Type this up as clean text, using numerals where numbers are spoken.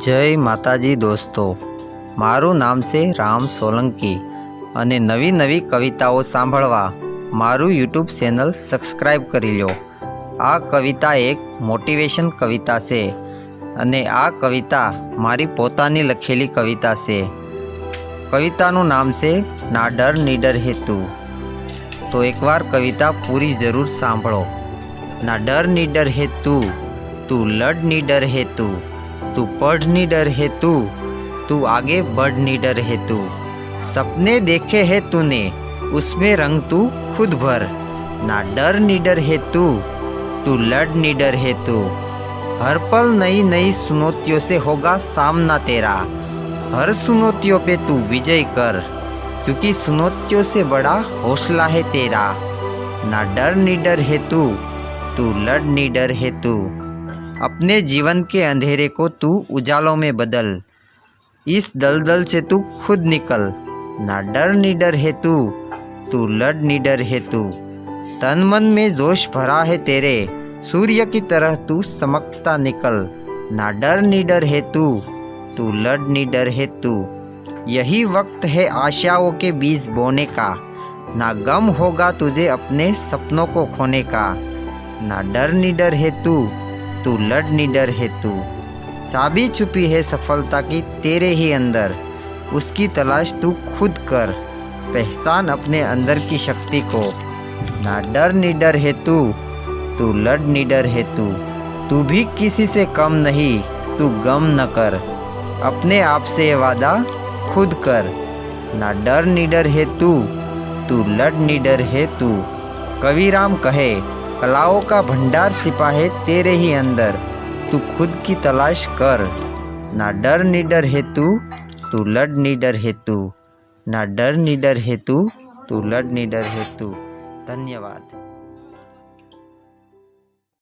जय माताजी दोस्तों, मारू नाम से राम सोलंकी અને નવી કવિતાઓ સાંભળવા મારું યુટ્યુબ ચેનલ સબસ્ક્રાઈબ કરી લો। આ કવિતા એક મોટિવેશન કવિતા છે અને આ કવિતા મારી પોતાની લખેલી કવિતા છે। કવિતાનું નામ છે ના ડર નીડર હેતુ। તો એકવાર કવિતા પૂરી જરૂર સાંભળો। ના ડર નીડર હેતુ, તું લડ નીડર હેતુ, तू पढ़ नी डर है तू आगे बढ़ नी डर है सपने देखे है तूने उसमें रंग तू खुद भर। ना डर नी डर है तू लड़ नी डर है हर पल नई नई चुनौतियों से होगा सामना तेरा। हर चुनौतियों पे तू विजय कर क्योंकि चुनौतियों से बड़ा हौसला है तेरा। ना डर नी डर है तू लड़ नी डर है अपने जीवन के अंधेरे को तू उजालों में बदल। इस दलदल से तू खुद निकल। ना डर नी डर है तू लड़ नी डर है तन मन में जोश भरा है तेरे सूर्य की तरह तू चमकता निकल। ना डर नी डर है तू लड़ नी डर है यही वक्त है आशाओं के बीज बोने का। ना गम होगा तुझे अपने सपनों को खोने का। ना डर नी डर है तू लड़ नी डर है चाबी छुपी है सफलता की तेरे ही अंदर। उसकी तलाश तू खुद कर, पहचान अपने अंदर की शक्ति को। ना डर नी डर है तू लड़ नी डर है तू भी किसी से कम नहीं, तू गम न कर, अपने आप से वादा खुद कर। ना डर नी डर है तू लड़ नी डर है कविराम कहे कलाओं का भंडार छिपा है तेरे ही अंदर, तू खुद की तलाश कर। ना डर नी डर है तू लड़ नी डर है ना डर नी डर है तू लड़ नी डर है धन्यवाद।